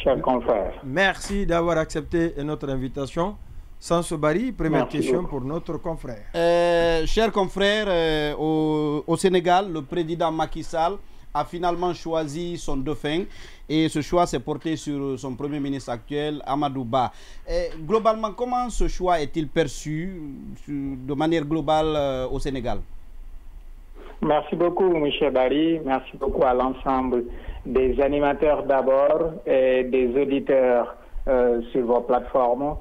chers confrères. Merci d'avoir accepté notre invitation. Sans Barry, première question pour notre confrère. Chers confrères, au Sénégal, le président Macky Sall a finalement choisi son dauphin et ce choix s'est porté sur son premier ministre actuel, Amadou Ba. Globalement, comment ce choix est-il perçu de manière globale au Sénégal? Merci beaucoup, M. Barry. Merci beaucoup à l'ensemble des animateurs d'abord et des auditeurs sur vos plateformes.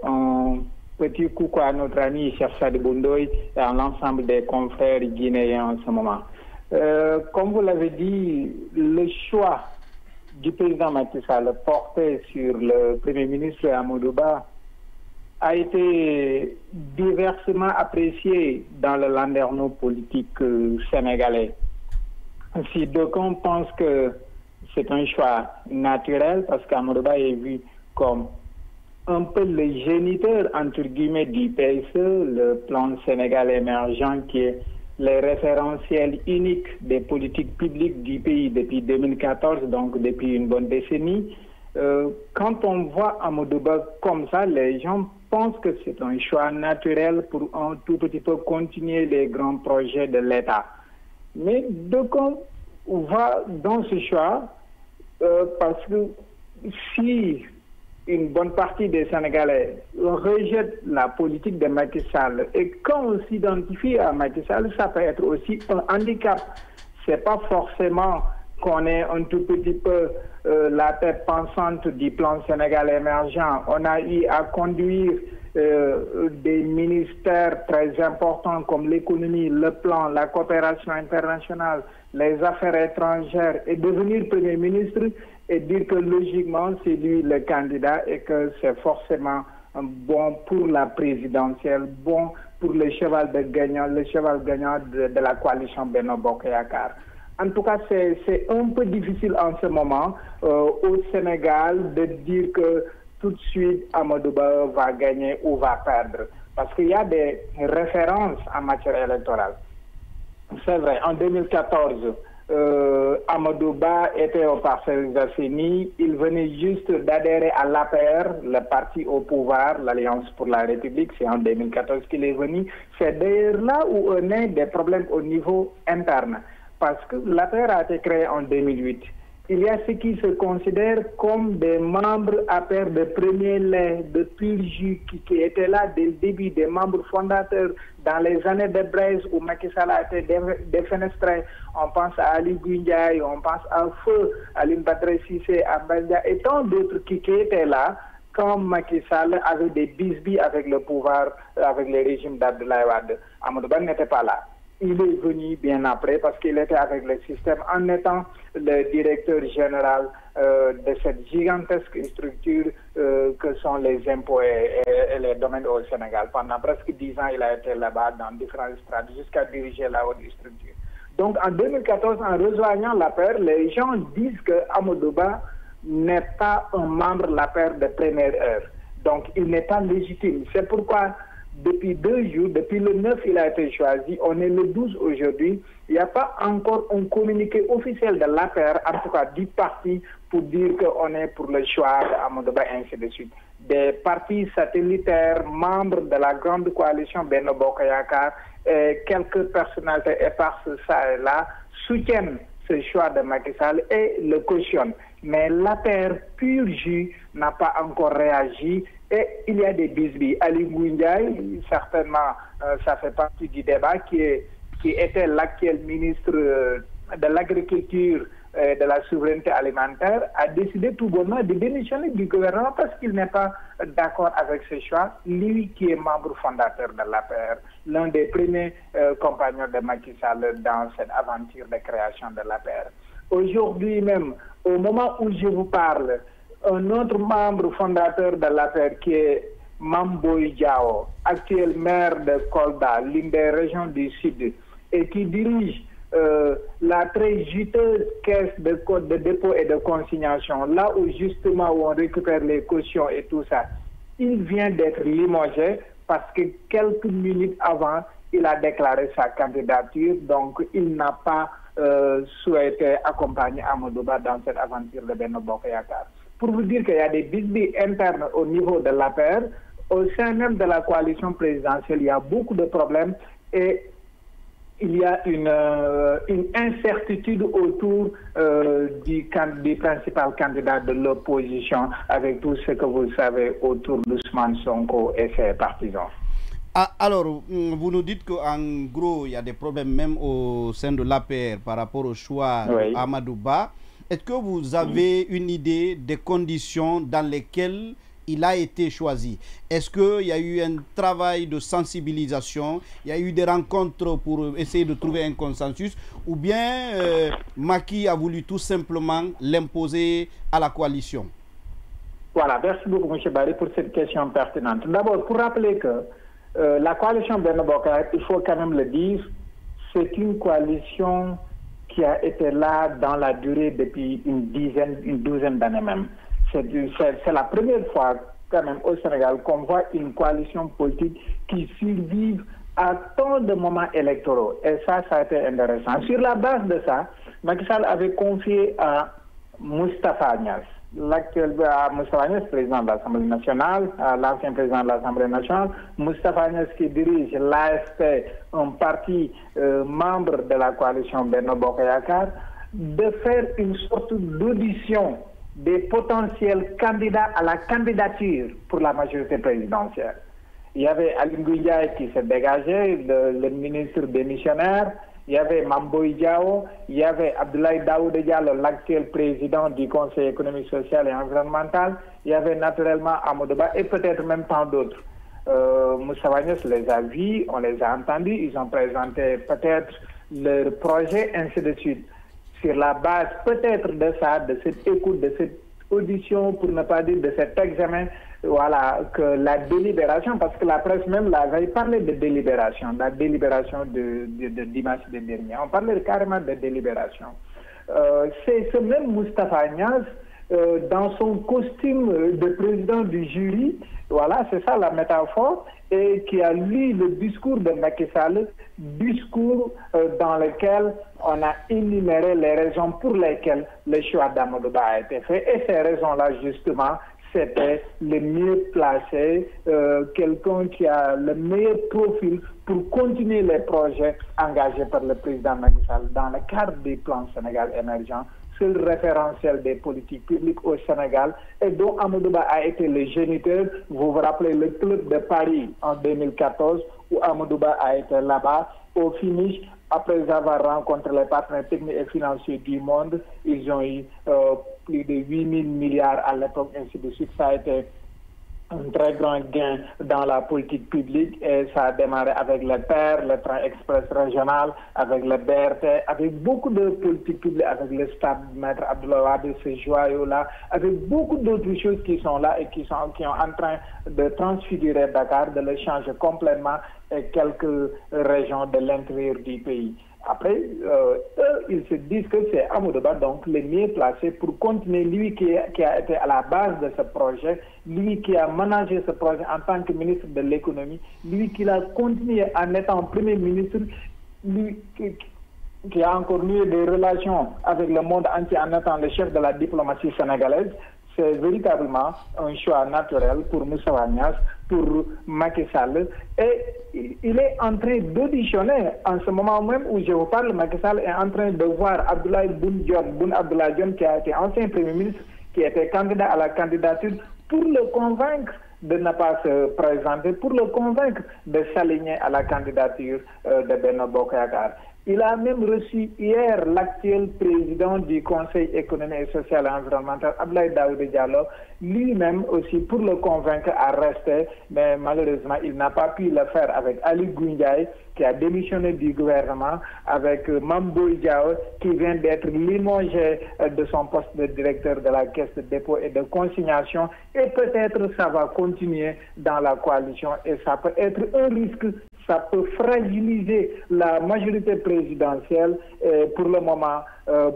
Un petit coucou à notre ami Cheikh Sadi Boundoy et à l'ensemble des confrères guinéens en ce moment. Comme vous l'avez dit, le choix du président Macky Sall porté sur le Premier ministre Amadou Ba a été diversement apprécié dans le landerneau politique sénégalais. Si d'aucuns pensent que c'est un choix naturel parce qu'Amadou Ba est vu comme un peu le géniteur entre guillemets du PSE, le plan Sénégal émergent qui est le référentiel unique des politiques publiques du pays depuis 2014, donc depuis une bonne décennie. Quand on voit Amadou Ba comme ça, les gens pensent que c'est un choix naturel pour un tout petit peu continuer les grands projets de l'État. Mais d'aucuns voient dans ce choix parce que si une bonne partie des Sénégalais rejettent la politique de Macky Sall et quand on s'identifie à Macky Sall, ça peut être aussi un handicap. C'est pas forcément qu'on est un tout petit peu la tête pensante du plan Sénégal émergent. On a eu à conduire des ministères très importants comme l'économie, le plan, la coopération internationale, les affaires étrangères et devenir Premier ministre et dire que logiquement c'est lui le candidat et que c'est forcément bon pour la présidentielle, bon pour le cheval gagnant de la coalition Benno Bokk Yakaar. En tout cas, c'est un peu difficile en ce moment au Sénégal de dire que tout de suite Amadou Ba va gagner ou va perdre. Parce qu'il y a des références en matière électorale. C'est vrai, en 2014, Amadou Ba était au Parcelles Assainies. Il venait juste d'adhérer à l'APR, le parti au pouvoir, l'Alliance pour la République. C'est en 2014 qu'il est venu. C'est d'ailleurs là où on a des problèmes au niveau interne. Parce que l'APR a été créée en 2008. Il y a ceux qui se considèrent comme des membres APR de premier lait, de pur jus, qui étaient là dès le début, des membres fondateurs dans les années de Braise où Macky Sall a été défenestré. On pense à Ali Ndiaye, on pense à Feu, Aline Badara Cissé, à Bandia et tant d'autres qui étaient là quand Macky Sall avait des bisbilles avec le pouvoir, avec le régime d'Abdoulaye Wade. Amadou Ba n'était pas là. Il est venu bien après parce qu'il était avec le système en étant le directeur général de cette gigantesque structure que sont les impôts et les domaines au Sénégal. Pendant presque 10 ans, il a été là-bas dans différentes strates jusqu'à diriger la haute structure. Donc en 2014, en rejoignant l'APR, les gens disent que Amadou Ba n'est pas un membre de l'APR de première heure. Donc il n'est pas légitime. C'est pourquoi depuis 2 jours, depuis le 9, il a été choisi. On est le 12 aujourd'hui. Il n'y a pas encore un communiqué officiel de l'APR, en tout cas du parti, pour dire qu'on est pour le choix d'Amadou Ba, ainsi de suite. Des partis satellitaires, membres de la grande coalition Benno Bokk Yakaar, et quelques personnalités éparses, ça et là, soutiennent ce choix de Macky Sall et le cautionnent. Mais l'APR pur jus n'a pas encore réagi. Et il y a des bisbilles. Ali Ndiaye, certainement, ça fait partie du débat, qui était l'actuel ministre de l'Agriculture et de la Souveraineté alimentaire, a décidé tout bonnement de démissionner du gouvernement parce qu'il n'est pas d'accord avec ce choix. Lui qui est membre fondateur de l'APR, l'un des premiers compagnons de Macky Sall dans cette aventure de création de l'APR. Aujourd'hui même, au moment où je vous parle, un autre membre fondateur de l'APR qui est Mamboy Diao, actuel maire de Kolda, l'une des régions du Sud, et qui dirige la très juteuse caisse de dépôt et de consignation, là où justement où on récupère les cautions et tout ça. Il vient d'être limogé parce que quelques minutes avant, il a déclaré sa candidature, donc il n'a pas souhaité accompagner Amadou Ba dans cette aventure de Benno Bokk Yakaar. pour vous dire qu'il y a des bisbilles internes au niveau de l'APR. Au sein même de la coalition présidentielle, il y a beaucoup de problèmes et il y a une incertitude autour du principal candidat de l'opposition, avec tout ce que vous savez autour d'Ousmane Sonko et ses partisans. Ah, alors, vous nous dites qu'en gros, il y a des problèmes même au sein de l'APR par rapport au choix d'Amadou Ba. Est-ce que vous avez une idée des conditions dans lesquelles il a été choisi? Est-ce qu'il y a eu un travail de sensibilisation? Il y a eu des rencontres pour essayer de trouver un consensus? Ou bien Macky a voulu tout simplement l'imposer à la coalition? Voilà, merci beaucoup M. Barry pour cette question pertinente. D'abord, pour rappeler que la coalition Benno Bokk Yakaar, il faut quand même le dire, c'est une coalition qui a été là dans la durée depuis une douzaine d'années même. C'est la première fois quand même au Sénégal qu'on voit une coalition politique qui survive à tant de moments électoraux. Et ça a été intéressant. Sur la base de ça, Macky Sall avait confié à Moustapha Niasse, président de l'Assemblée nationale, l'ancien président de l'Assemblée nationale, Moustapha Niasse qui dirige l'AFP, un parti membre de la coalition Benno Bokk Yakaar, de faire une sorte d'audition des potentiels candidats à la candidature pour la majorité présidentielle. Il y avait Aly Ngouille Ndiaye qui s'est dégagé, le ministre démissionnaire, il y avait Mame Boye Diao, il y avait Abdoulaye Daouda Diallo, l'actuel président du Conseil économique, social et environnemental, il y avait naturellement Amadou Ba et peut-être même tant d'autres. Moustapha Niasse les a vus, on les a entendus, ils ont présenté peut-être leur projet, ainsi de suite. Sur la base peut-être de ça, de cette écoute, de cette audition, pour ne pas dire de cet examen, voilà, que la délibération, parce que la presse même avait parlé de délibération, la délibération de dimanche dernier. On parlait carrément de délibération. C'est ce même Moustapha Niasse, dans son costume de président du jury, voilà, c'est ça la métaphore, et qui a lu le discours de Macky Sall, discours dans lequel on a énuméré les raisons pour lesquelles le choix d'Amadou Ba a été fait. Et ces raisons-là, justement, c'était le mieux placé, quelqu'un qui a le meilleur profil pour continuer les projets engagés par le président Macky Sall dans le cadre du plan Sénégal émergent, seul référentiel des politiques publiques au Sénégal, et dont Amadou Ba a été le géniteur. Vous vous rappelez le club de Paris en 2014, où Amadou Ba a été là-bas. Au finish, après avoir rencontré les partenaires techniques et financiers du monde, ils ont eu plus de 8 000 milliards à l'époque, ainsi de suite. Ça a été un très grand gain dans la politique publique et ça a démarré avec le TER, le train express régional, avec le BRT, avec beaucoup de politiques publiques, avec le stade Maître Abdoulaye Wade, ce joyau-là, avec beaucoup d'autres choses qui sont là et qui sont en train de transfigurer Dakar, de le changer complètement et quelques régions de l'intérieur du pays. Après, eux, ils se disent que c'est Amadou Ba, donc le mieux placé pour continuer, lui qui a été à la base de ce projet, lui qui a managé ce projet en tant que ministre de l'économie, lui qui a continué en étant premier ministre, lui qui a encore noué des relations avec le monde entier en étant le chef de la diplomatie sénégalaise. C'est véritablement un choix naturel pour Moustapha Niasse, pour Macky Sall. Et il est en train d'auditionner, en ce moment même où je vous parle, Macky Sall est en train de voir Abdoulaye Boun Abdallah Dionne, qui a été ancien Premier ministre, qui était candidat à la candidature, pour le convaincre de ne pas se présenter, pour le convaincre de s'aligner à la candidature de Benno Bokk Yakaar. Il a même reçu hier l'actuel président du Conseil économique et social et environnemental, Abdoulaye Daouda Diallo, lui-même aussi pour le convaincre à rester, mais malheureusement il n'a pas pu le faire avec Aly Ngouille Ndiaye, qui a démissionné du gouvernement, avec Mame Boye Diao, qui vient d'être limogé de son poste de directeur de la Caisse de dépôt et de consignation, et peut-être ça va continuer dans la coalition et ça peut être un risque. Ça peut fragiliser la majorité présidentielle. Et pour le moment,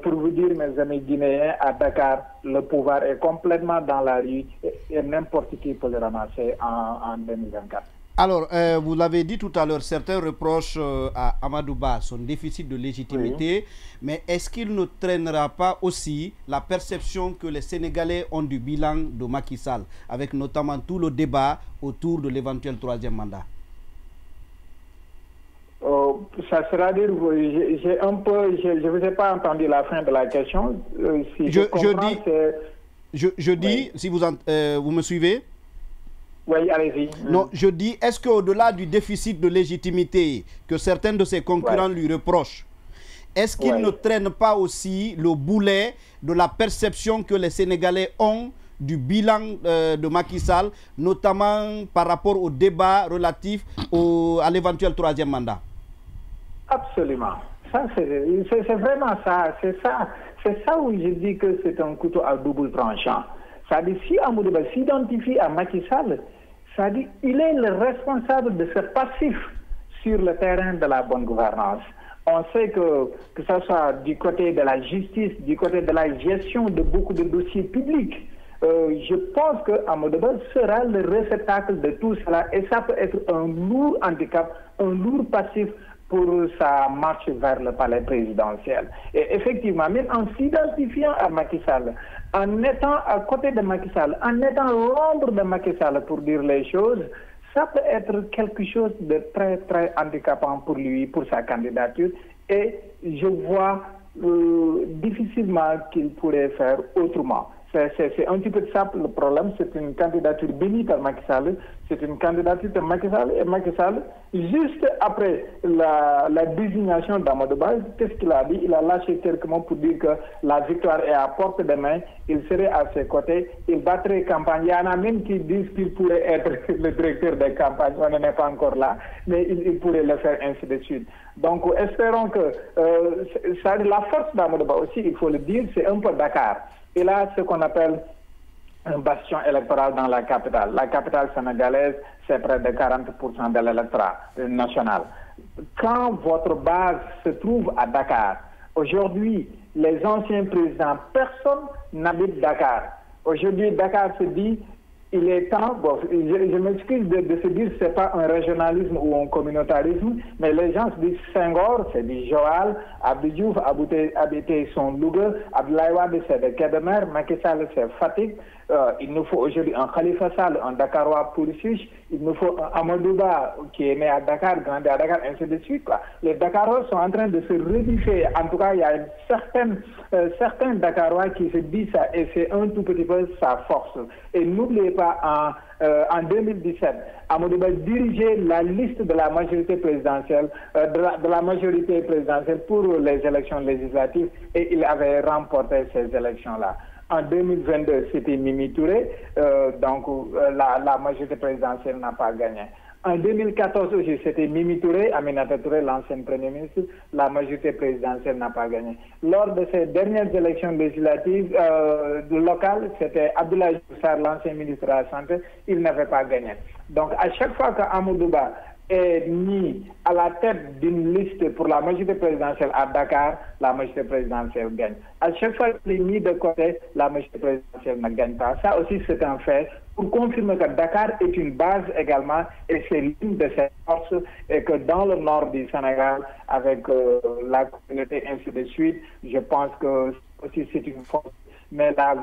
pour vous dire, mes amis guinéens, à Dakar, le pouvoir est complètement dans la rue et n'importe qui peut le ramasser en 2024. Alors, vous l'avez dit tout à l'heure, certains reprochent à Amadou Ba son déficit de légitimité, mais est-ce qu'il ne traînera pas aussi la perception que les Sénégalais ont du bilan de Macky Sall, avec notamment tout le débat autour de l'éventuel troisième mandat? Ça sera dire, j'ai un peu, je ne vous ai pas entendu la fin de la question. Si je dis, si vous me suivez? Oui, allez-y. Non, je dis, est-ce qu'au-delà du déficit de légitimité que certains de ses concurrents lui reprochent, est-ce qu'il ne traîne pas aussi le boulet de la perception que les Sénégalais ont du bilan de Macky Sall, notamment par rapport au débat relatif à l'éventuel troisième mandat? Absolument. C'est vraiment ça. C'est ça où je dis que c'est un couteau à double tranchant. Ça dit, si Amadou Ba s'identifie à Macky Sall, ça dit, il est le responsable de ce passif sur le terrain de la bonne gouvernance. On sait que ce soit du côté de la justice, du côté de la gestion de beaucoup de dossiers publics, je pense que Amadou Ba sera le réceptacle de tout cela et ça peut être un lourd handicap, un lourd passif pour sa marche vers le palais présidentiel. Et effectivement, même en s'identifiant à Macky Sall, en étant à côté de Macky Sall, en étant l'ombre de Macky Sall pour dire les choses, ça peut être quelque chose de très, très handicapant pour lui, pour sa candidature. Et je vois difficilement qu'il pourrait faire autrement. C'est un petit peu de ça le problème. C'est une candidature bénie par Macky Sall. C'est une candidature de Macky Sall. Et Macky Sall, juste après la désignation d'Amadou Ba, qu'est-ce qu'il a dit? Il a lâché quelques mots pour dire que la victoire est à portée de main. Il serait à ses côtés. Il battrait campagne. Il y en a même qui disent qu'il pourrait être le directeur des campagnes. On n'en est pas encore là. Mais il pourrait le faire ainsi de suite. Donc, espérons que la force d'Amadou Ba aussi, il faut le dire, c'est un peu Dakar. Et là, ce qu'on appelle un bastion électoral dans la capitale. La capitale sénégalaise, c'est près de 40% de l'électorat national. Quand votre base se trouve à Dakar, aujourd'hui, les anciens présidents, personne n'habite Dakar. Aujourd'hui, Dakar se dit, il est temps, bon, je m'excuse de se dire que ce n'est pas un régionalisme ou un communautarisme, mais les gens se disent Senghor, c'est du Joal, Abdou Diouf habitait son Louga, Abdoulaye Wade c'est de Kébémer, Macky Sall c'est Fatick. Il nous faut aujourd'hui un Khalifa Sall, un Dakarois pour Suisse, il nous faut un Amadou Ba qui est né à Dakar, grandi à Dakar, ainsi de suite, quoi. Les Dakarois sont en train de se rédifier. En tout cas, il y a certains Dakarois qui se disent ça, et c'est un tout petit peu sa force. Et n'oubliez pas, en 2017, Amadou Ba dirigeait la liste de la majorité présidentielle, de la majorité présidentielle pour les élections législatives, et il avait remporté ces élections-là. En 2022, c'était Mimi Touré, donc la majorité présidentielle n'a pas gagné. En 2014 aussi, c'était Mimi Touré, Aminata Touré, l'ancienne Premier ministre, la majorité présidentielle n'a pas gagné. Lors de ces dernières élections législatives locales, c'était Abdoulaye Sarr, l'ancien ministre de la Santé, il n'avait pas gagné. Donc à chaque fois qu'Amadou Ba est mis à la tête d'une liste pour la majorité présidentielle à Dakar, la majorité présidentielle gagne. À chaque fois qu'il est mis de côté, la majorité présidentielle ne gagne pas. Ça aussi, c'est un fait pour confirmer que Dakar est une base également et c'est l'une de ses forces et que dans le nord du Sénégal, avec la communauté ainsi de suite, je pense que aussi c'est une force. Mais là,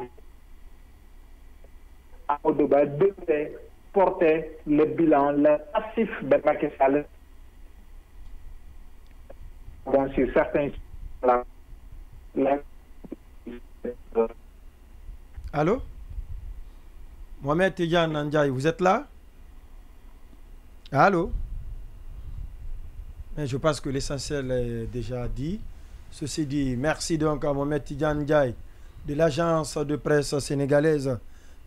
Amadou Ba devait porter le bilan, le passif de Macky Sall. Bon, sur certains... Allô? Mohamed Tidjane Ndiaye, vous êtes là? Allô? Mais je pense que l'essentiel est déjà dit. Ceci dit, merci donc à Mohamed Tidjane Ndiaye de l'agence de presse sénégalaise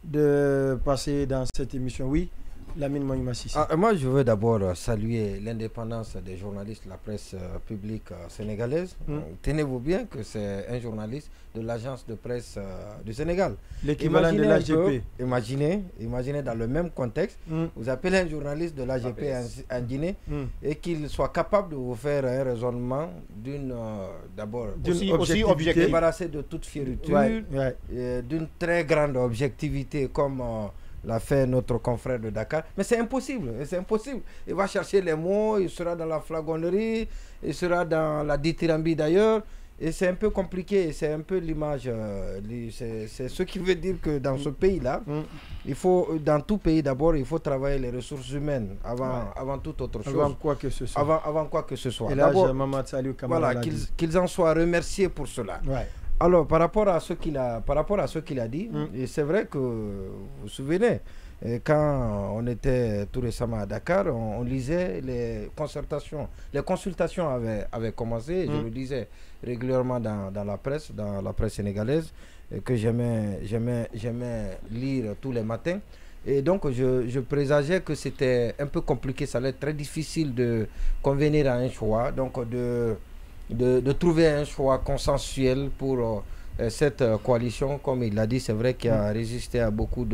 de passer dans cette émission. Oui, Lamine Moïmassi. Moi, je veux d'abord saluer l'indépendance des journalistes de la presse publique sénégalaise. Tenez-vous bien que c'est un journaliste de l'agence de presse du Sénégal. L'équivalent de l'AGP. Imaginez dans le même contexte, vous appelez un journaliste de l'AGP en Guinée et qu'il soit capable de vous faire un raisonnement d'abord aussi débarrassé de toute fioriture, d'une très grande objectivité comme l'a fait notre confrère de Dakar. Mais c'est impossible, c'est impossible. Il va chercher les mots, il sera dans la flagonnerie, il sera dans la dithyrambique d'ailleurs. Et c'est un peu compliqué, c'est un peu l'image. C'est ce qui veut dire que dans ce pays-là, il faut, dans tout pays d'abord, il faut travailler les ressources humaines avant toute autre chose. Avant quoi que ce soit. Avant quoi que ce soit. Et là, voilà, qu'ils en soient remerciés pour cela. Ouais. Alors, par rapport à ce qu'il a dit, et c'est vrai que vous vous souvenez, quand on était tout récemment à Dakar, on lisait les consultations avaient commencé, je le disais régulièrement dans la presse sénégalaise, que j'aimais lire tous les matins. Et donc, je présageais que c'était un peu compliqué, ça allait être très difficile de convenir à un choix, donc de trouver un choix consensuel pour cette coalition. Comme il l'a dit, c'est vrai qu'il a résisté à beaucoup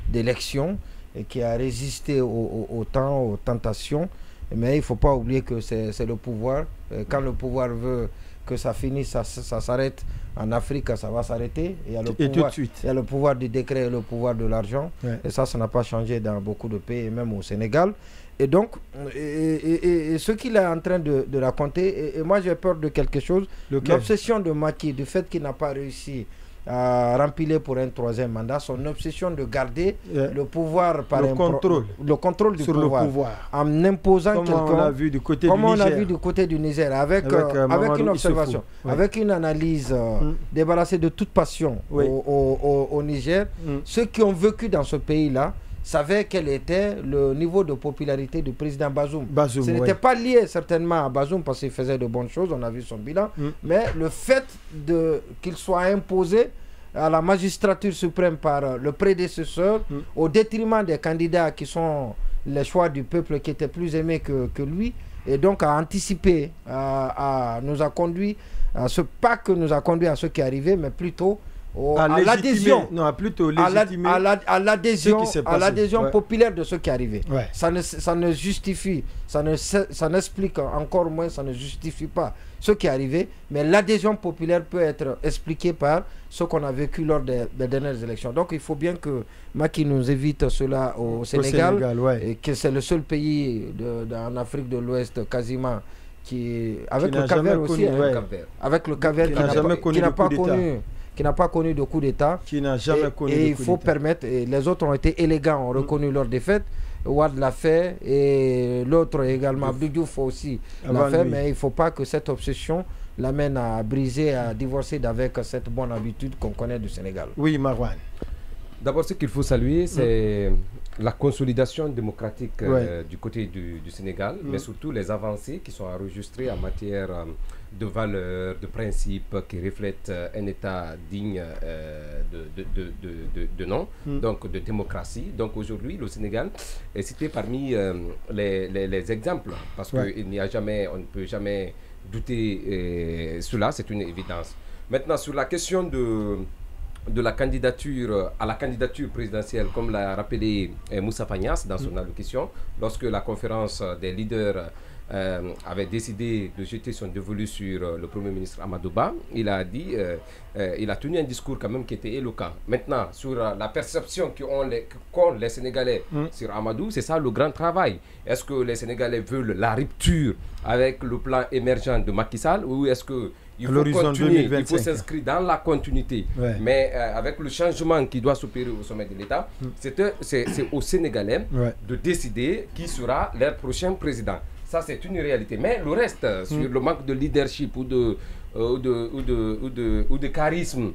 d'élections et qui a résisté au temps, aux tentations. Mais il ne faut pas oublier que c'est le pouvoir. Quand le pouvoir veut que ça finisse, ça s'arrête. En Afrique, ça va s'arrêter. Il y a le pouvoir, tout de suite. Il y a le pouvoir du décret et le pouvoir de l'argent. Ouais. Et ça n'a pas changé dans beaucoup de pays, même au Sénégal. Et donc, et ce qu'il est en train de raconter, et moi j'ai peur de quelque chose, l'obsession de Macky, du fait qu'il n'a pas réussi à remplir pour un troisième mandat, son obsession de garder le pouvoir par le contrôle du pouvoir, en imposant quelqu'un, comme on a vu du côté du Niger, avec une observation, avec une analyse débarrassée de toute passion au Niger. Ceux qui ont vécu dans ce pays-là savaient quel était le niveau de popularité du président Bazoum. Ce n'était pas lié certainement à Bazoum parce qu'il faisait de bonnes choses, on a vu son bilan, mais le fait qu'il soit imposé à la magistrature suprême par le prédécesseur, au détriment des candidats qui sont les choix du peuple qui étaient plus aimés que lui, et donc à anticiper, nous a conduit, pas que nous a conduit à ce qui est arrivé, mais plutôt à l'adhésion populaire de ce qui est arrivé. Ça ne justifie, ça n'explique encore moins, ça ne justifie pas ce qui est arrivé, mais l'adhésion populaire peut être expliquée par ce qu'on a vécu lors des dernières élections. Donc il faut bien que Macky nous évite cela au Sénégal, et que c'est le seul pays en Afrique de l'Ouest quasiment avec le Cap-Vert aussi, avec le Cap-Vert qui n'a pas connu de coup d'État. Qui n'a jamais connu de coup d'État. Et il faut permettre, et les autres ont été élégants, ont reconnu leur défaite. Ouad l'a fait, et l'autre également, Abdou Diouf aussi l'a fait, mais il ne faut pas que cette obsession l'amène à briser, à divorcer avec cette bonne habitude qu'on connaît du Sénégal. Oui, Marwan. D'abord, ce qu'il faut saluer, c'est la consolidation démocratique du côté du Sénégal, mais surtout les avancées qui sont enregistrées en matière de valeurs, de principes qui reflètent un État digne de nom, donc de démocratie. Donc aujourd'hui, le Sénégal est cité parmi les exemples, parce qu'il n'y a jamais, on ne peut jamais douter cela, c'est une évidence. Maintenant, sur la question de la candidature à la candidature présidentielle, comme l'a rappelé Moussa Fagnas dans son allocution, lorsque la conférence des leaders avait décidé de jeter son dévolu sur le Premier ministre Amadou Ba, il a dit, il a tenu un discours quand même qui était éloquent. Maintenant, sur la perception qu'ont les Sénégalais sur Amadou, c'est ça le grand travail. Est-ce que les Sénégalais veulent la rupture avec le plan émergent de Macky Sall, ou est-ce que il faut continuer, il faut s'inscrire dans la continuité, mais avec le changement qui doit s'opérer au sommet de l'État, c'est aux Sénégalais de décider qui sera leur prochain président. Ça, c'est une réalité. Mais le reste, sur le manque de leadership ou de charisme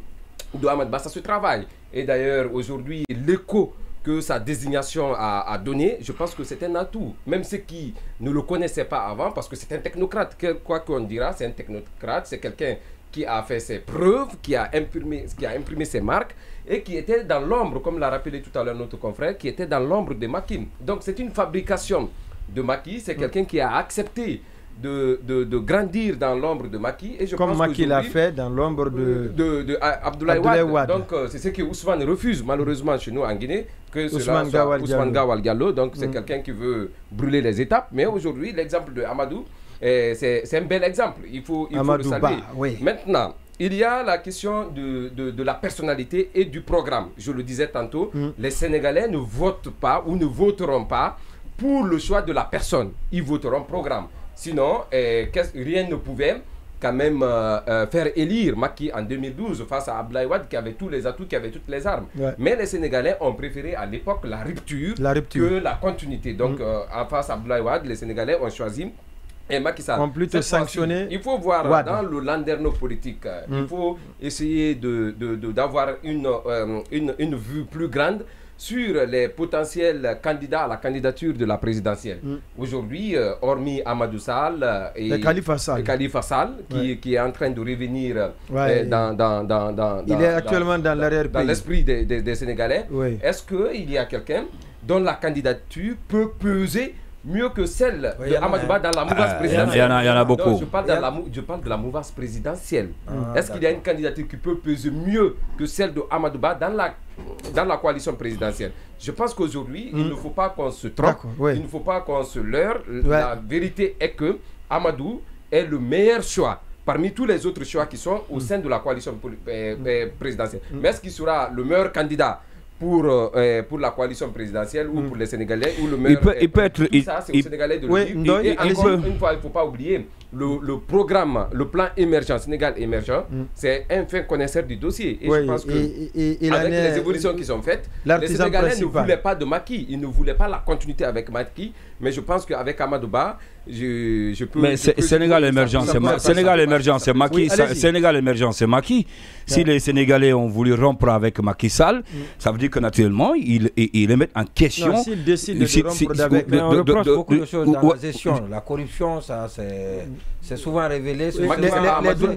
de Ahmed Ba, ça se travaille. Et d'ailleurs, aujourd'hui, l'écho que sa désignation a donné, je pense que c'est un atout. Même ceux qui ne le connaissaient pas avant, parce que c'est un technocrate, quoi qu'on dira, c'est un technocrate, c'est quelqu'un qui a fait ses preuves, qui a imprimé ses marques, et qui était dans l'ombre, comme l'a rappelé tout à l'heure notre confrère, qui était dans l'ombre de Macky. Donc c'est une fabrication de Macky, c'est quelqu'un qui a accepté de grandir dans l'ombre de Macky. Et je comme pense Macky l'a fait dans l'ombre de Abdoulaye Wade. Donc c'est ce que Ousmane refuse malheureusement chez nous en Guinée, que Ousmane Gawal Diallo. Donc c'est quelqu'un qui veut brûler les étapes. Mais aujourd'hui, l'exemple de Amadou, c'est un bel exemple. Il faut le saluer. Maintenant, il y a la question de la personnalité et du programme. Je le disais tantôt, les Sénégalais ne votent pas ou ne voteront pas pour le choix de la personne. Ils voteront programme. Sinon, rien ne pouvait quand même faire élire Macky en 2012 face à Abdoulaye Wade qui avait tous les atouts, qui avait toutes les armes. Ouais. Mais les Sénégalais ont préféré à l'époque la rupture que la continuité. Donc, en face à Abdoulaye Wade, les Sénégalais ont choisi et Macky Sall. On plutôt sanctionné. Il faut voir dans le landerneau politique, il faut essayer d'avoir une vue plus grande sur les potentiels candidats à la candidature de la présidentielle. Aujourd'hui, hormis Amadou Sall et Khalifa Sall, qui est en train de revenir il est actuellement dans l'arrière-pays. Dans l'esprit des Sénégalais, est-ce qu'il y a quelqu'un dont la candidature peut peser mieux que celle de Amadou Ba dans la mouvance présidentielle? Il y en a beaucoup. Non, je parle de la mouvance présidentielle. Est-ce qu'il y a une candidature qui peut peser mieux que celle de Amadou Ba dans la coalition présidentielle? Je pense qu'aujourd'hui, il ne faut pas qu'on se trompe, il ne faut pas qu'on se leurre. La vérité est que Amadou est le meilleur choix parmi tous les autres choix qui sont au sein de la coalition présidentielle. Mais est-ce qu'il sera le meilleur candidat pour la coalition présidentielle ou pour les Sénégalais ou le meilleur, il peut être ça c'est aux Sénégalais de le dire. Et encore une fois, il ne faut pas oublier le programme, le plan émergent, Sénégal émergent, c'est un fin connaisseur du dossier. Et je pense que avec les évolutions qui sont faites, les Sénégalais ne voulaient pas de Macky, ils ne voulaient pas la continuité avec Macky, mais je pense qu'avec Amadou Ba, je peux... Mais Sénégal émergent, c'est Macky. Sénégal émergent, c'est Macky. Si les Sénégalais ont voulu rompre avec Macky Sall, ça veut dire que naturellement, ils les mettent en question. S'ils décident de rompre avec... Mais on reproche beaucoup de choses dans la gestion. La corruption, ça c'est souvent révélé.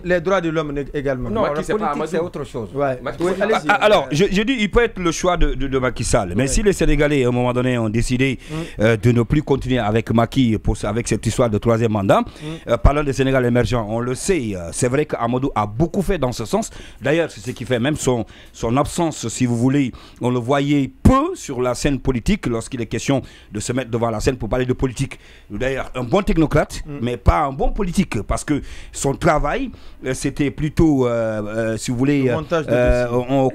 Les droits de l'homme également. Non, la politique, c'est autre chose. Alors, je dis, il peut être le choix de Macky Sall. Mais si les Sénégalais, à un moment donné, ont décidé de ne plus continuer avec Macky, avec cette histoire de troisième mandat, parlant des Sénégal émergents, on le sait, c'est vrai qu'Amadou a beaucoup fait dans ce sens. D'ailleurs, c'est ce qui fait même son absence, si vous voulez. On le voyait peu sur la scène politique lorsqu'il est question de se mettre devant la scène pour parler de politique. D'ailleurs, un bon technocrate, mais pas un bon politique, parce que son travail, c'était plutôt, si vous voulez,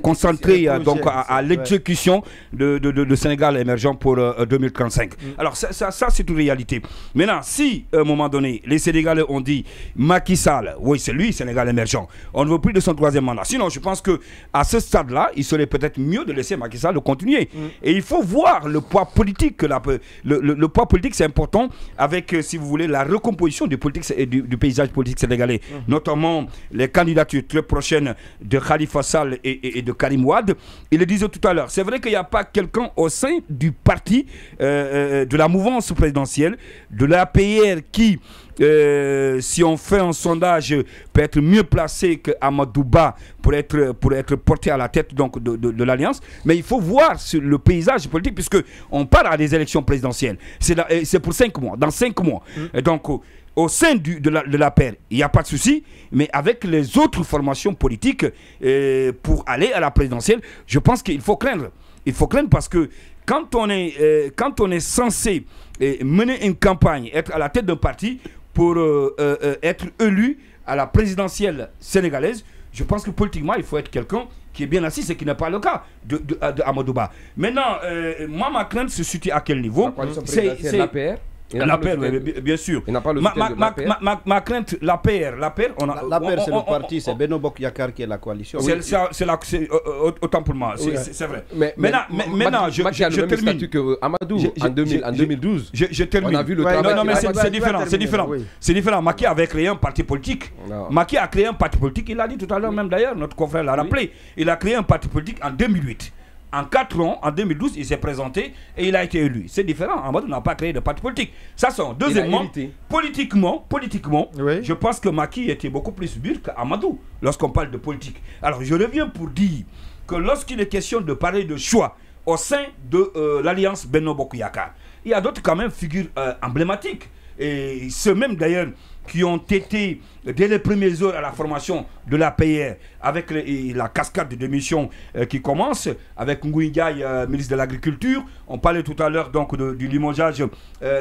concentré donc à l'exécution de Sénégal émergent pour 2035. Alors ça c'est une réalité. Maintenant, si à un moment donné, les Sénégalais ont dit Macky Sall, oui c'est lui, Sénégal émergent, on ne veut plus de son troisième mandat. Sinon, je pense qu'à ce stade-là, il serait peut-être mieux de laisser Macky Sall continuer. Et il faut voir le poids politique. Le poids politique, c'est important avec, si vous voulez, la recomposition du paysage politique sénégalais. Notamment les candidatures très prochaines de Khalifa Sall et de Karim Wade. Il le disait tout à l'heure. C'est vrai qu'il n'y a pas quelqu'un au sein du parti, de la mouvance présidentielle, de l'APR qui, si on fait un sondage, peut être mieux placé qu'Amadou Ba pour être porté à la tête donc, de l'Alliance. Mais il faut voir le paysage politique, puisqu'on part à des élections présidentielles. C'est pour 5 mois, dans 5 mois. Et donc, au sein de la paire, il n'y a pas de souci, mais avec les autres formations politiques, pour aller à la présidentielle, je pense qu'il faut craindre. Il faut craindre parce que quand on est censé mener une campagne, être à la tête d'un parti pour être élu à la présidentielle sénégalaise, je pense que politiquement, il faut être quelqu'un qui est bien assis, ce qui n'est pas le cas de Amadou Ba. Maintenant, moi, ma crainte se situe à quel niveau? C'est l'APR. L'APR, bien sûr. Il n'a pas le ma crainte, l'APR, l'APR, c'est le parti, c'est Benno Bokk Yakaar qui est la coalition. C'est autant pour moi, c'est vrai. Maintenant, je termine. Statut que Amadou en 2012. Je termine. On a vu le travail. Non, mais c'est différent. C'est différent. Macky avait créé un parti politique. Macky a créé un parti politique, il l'a dit tout à l'heure même d'ailleurs, notre confrère l'a rappelé. Il a créé un parti politique en 2008. En 4 ans, en 2012, il s'est présenté et il a été élu. C'est différent. Amadou n'a pas créé de parti politique. Ça, c'est deuxièmement, politiquement, je pense que Macky était beaucoup plus dur qu'Amadou lorsqu'on parle de politique. Alors, je reviens pour dire que lorsqu'il est question de parler de choix au sein de l'Alliance Benno Bokk Yakaar, il y a d'autres quand même figures emblématiques. Et ceux même d'ailleurs qui ont été dès les premières heures à la formation de l'APR, avec la cascade de démissions qui commence, avec Ngouille Ndiaye, ministre de l'Agriculture. On parlait tout à l'heure donc du limogeage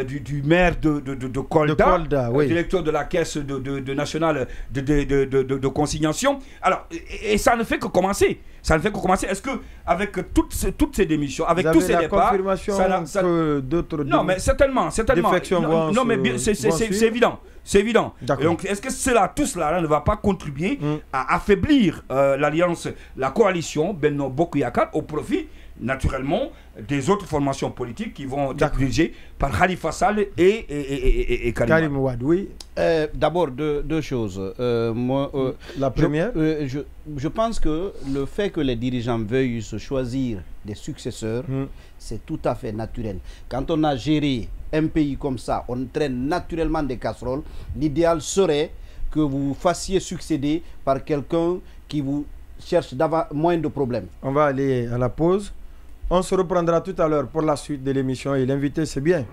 du maire de Kolda, oui. Directeur de la caisse nationale de consignation. Alors, et ça ne fait que commencer. Ça ne fait que commencer. Est-ce que avec toutes ces démissions, avec tous ces départs, d'autres non, mais certainement. Non, mais c'est évident. C'est évident. Et donc, est-ce que tout cela ne va pas contribuer à affaiblir l'alliance, la coalition Benno Bokk Yakaar au profit, naturellement, des autres formations politiques qui vont être dirigées par Khalifa Sall et Karim Wade, oui. D'abord, deux choses. La première, je pense que le fait que les dirigeants veuillent se choisir des successeurs, c'est tout à fait naturel. Quand on a géré un pays comme ça, on traîne naturellement des casseroles. L'idéal serait que vous fassiez succéder par quelqu'un qui vous cherche moins de problèmes. On va aller à la pause. On se reprendra tout à l'heure pour la suite de l'émission. Et l'invité, c'est bien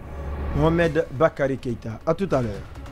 Mohamed Bakary Keïta. À tout à l'heure.